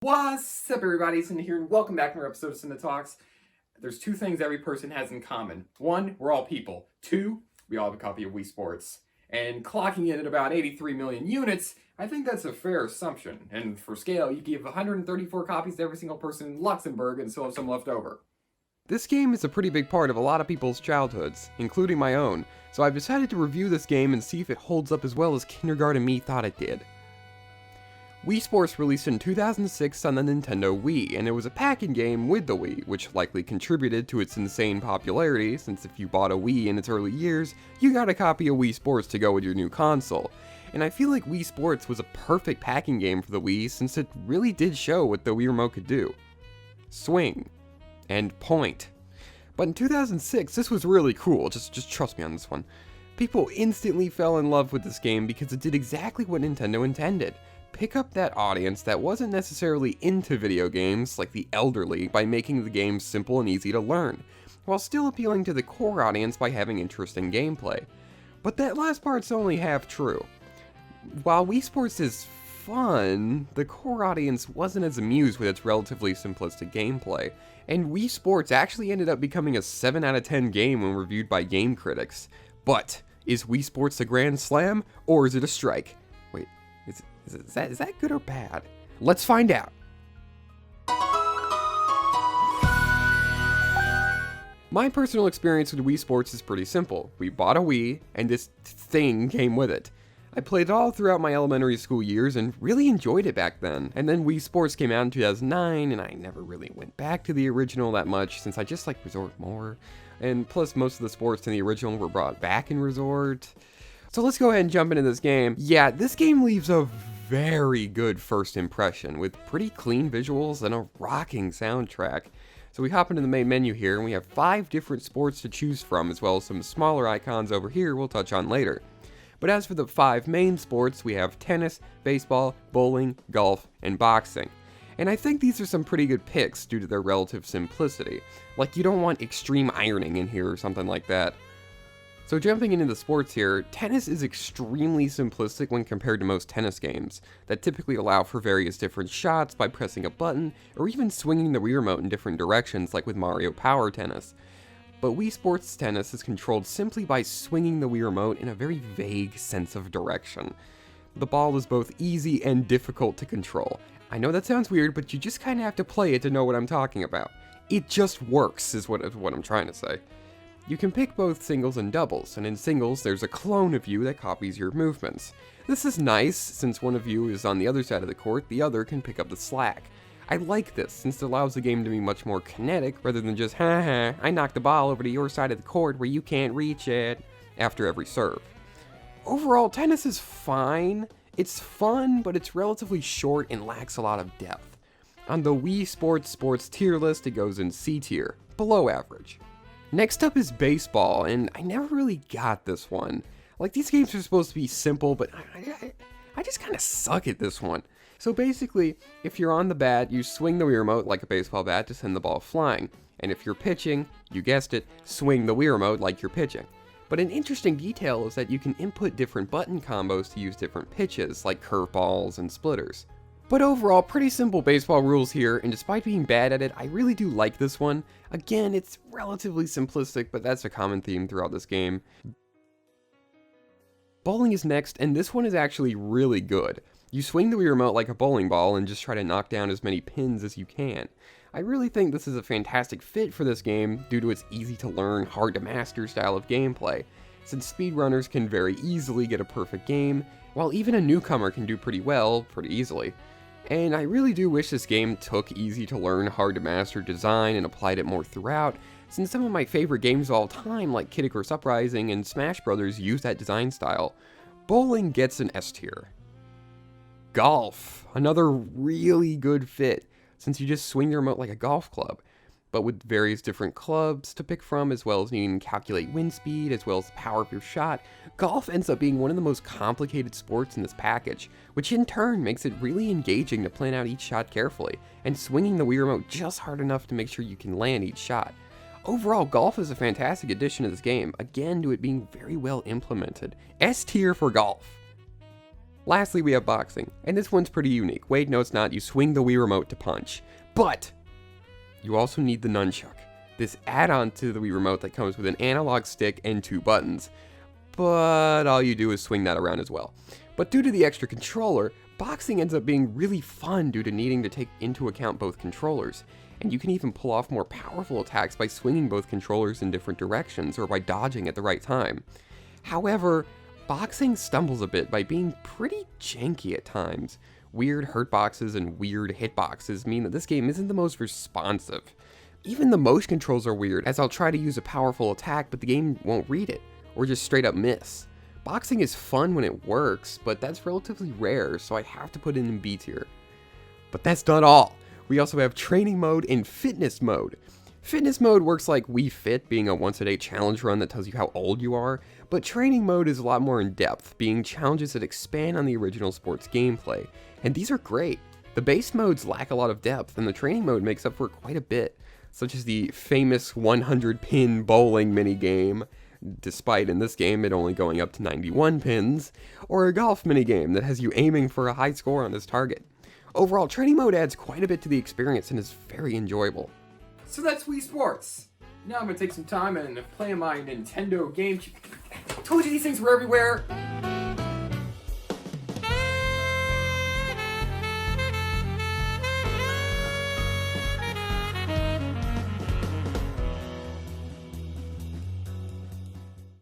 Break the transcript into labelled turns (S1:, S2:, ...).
S1: What's up, everybody? Cynda here, and welcome back to another episode of Cynda Talks. There's two things every person has in common. One, we're all people. Two, we all have a copy of Wii Sports. And clocking in at about 83 million units, I think that's a fair assumption. And for scale, you give 134 copies to every single person in Luxembourg and still have some left over.
S2: This game is a pretty big part of a lot of people's childhoods, including my own, so I've decided to review this game and see if it holds up as well as kindergarten me thought it did. Wii Sports released in 2006 on the Nintendo Wii, and it was a packing game with the Wii, which likely contributed to its insane popularity, since if you bought a Wii in its early years, you got a copy of Wii Sports to go with your new console. And I feel like Wii Sports was a perfect packing game for the Wii since it really did show what the Wii Remote could do. Swing. And point. But in 2006, this was really cool, just trust me on this one. People instantly fell in love with this game because it did exactly what Nintendo intended. Pick up that audience that wasn't necessarily into video games, like the elderly, by making the game simple and easy to learn, while still appealing to the core audience by having interesting gameplay. But that last part's only half true. While Wii Sports is fun, the core audience wasn't as amused with its relatively simplistic gameplay, and Wii Sports actually ended up becoming a 7 out of 10 game when reviewed by game critics. But, is Wii Sports a grand slam, or is it a strike? Wait, is that good or bad? Let's find out. My personal experience with Wii Sports is pretty simple. We bought a Wii, and this thing came with it. I played it all throughout my elementary school years and really enjoyed it back then. And then Wii Sports came out in 2009, and I never really went back to the original that much since I just like Resort more. And plus, most of the sports in the original were brought back in Resort. So let's go ahead and jump into this game. Yeah, this game leaves a very good first impression with pretty clean visuals and a rocking soundtrack. So we hop into the main menu here, and we have 5 different sports to choose from, as well as some smaller icons over here we'll touch on later. But as for the 5 main sports, we have tennis, baseball, bowling, golf, and boxing. And I think these are some pretty good picks due to their relative simplicity. Like, you don't want extreme ironing in here or something like that. So jumping into the sports here, tennis is extremely simplistic when compared to most tennis games, that typically allow for various different shots by pressing a button, or even swinging the Wii Remote in different directions like with Mario Power Tennis. But Wii Sports Tennis is controlled simply by swinging the Wii Remote in a very vague sense of direction. The ball is both easy and difficult to control. I know that sounds weird, but you just kinda have to play it to know what I'm talking about. It just works, is what I'm trying to say. You can pick both singles and doubles, and in singles there's a clone of you that copies your movements. This is nice, since one of you is on the other side of the court, the other can pick up the slack. I like this, since it allows the game to be much more kinetic, rather than just, haha, I knocked the ball over to your side of the court where you can't reach it, after every serve. Overall, tennis is fine. It's fun, but it's relatively short and lacks a lot of depth. On the Wii Sports tier list, it goes in C tier, below average. Next up is baseball, and I never really got this one. Like, these games are supposed to be simple, but I just kind of suck at this one. So basically, if you're on the bat, you swing the Wii Remote like a baseball bat to send the ball flying. And if you're pitching, you guessed it, swing the Wii Remote like you're pitching. But an interesting detail is that you can input different button combos to use different pitches, like curveballs and splitters. But overall, pretty simple baseball rules here, and despite being bad at it, I really do like this one. Again, it's relatively simplistic, but that's a common theme throughout this game. Bowling is next, and this one is actually really good. You swing the Wii Remote like a bowling ball and just try to knock down as many pins as you can. I really think this is a fantastic fit for this game due to its easy to learn, hard to master style of gameplay, since speedrunners can very easily get a perfect game, while even a newcomer can do pretty well, pretty easily. And I really do wish this game took easy to learn, hard to master design and applied it more throughout, since some of my favorite games of all time like Kid Icarus Uprising and Smash Bros. Use that design style. Bowling gets an S tier. Golf, another really good fit, since you just swing the remote like a golf club, but with various different clubs to pick from, as well as needing to calculate wind speed, as well as the power of your shot. Golf ends up being one of the most complicated sports in this package, which in turn makes it really engaging to plan out each shot carefully, and swinging the Wii Remote just hard enough to make sure you can land each shot. Overall, golf is a fantastic addition to this game, again due to it being very well implemented. S tier for golf. Lastly, we have boxing, and this one's pretty unique. Wait, no it's not, you swing the Wii remote to punch. But you also need the nunchuck, this add-on to the Wii remote that comes with an analog stick and 2 buttons. But all you do is swing that around as well. But due to the extra controller, boxing ends up being really fun due to needing to take into account both controllers. And you can even pull off more powerful attacks by swinging both controllers in different directions or by dodging at the right time. However, boxing stumbles a bit by being pretty janky at times. Weird hurtboxes and weird hitboxes mean that this game isn't the most responsive. Even the motion controls are weird, as I'll try to use a powerful attack but the game won't read it, or just straight up miss. Boxing is fun when it works, but that's relatively rare, so I have to put it in B tier. But that's not all. We also have training mode and fitness mode. Fitness mode works like Wii Fit, being a once-a-day challenge run that tells you how old you are, but training mode is a lot more in-depth, being challenges that expand on the original sports gameplay, and these are great. The base modes lack a lot of depth, and the training mode makes up for quite a bit, such as the famous 100-pin bowling minigame, despite in this game it only going up to 91 pins, or a golf minigame that has you aiming for a high score on this target. Overall, training mode adds quite a bit to the experience and is very enjoyable.
S1: So that's Wii Sports. Now I'm gonna take some time and play my Nintendo game. I told you these things were everywhere.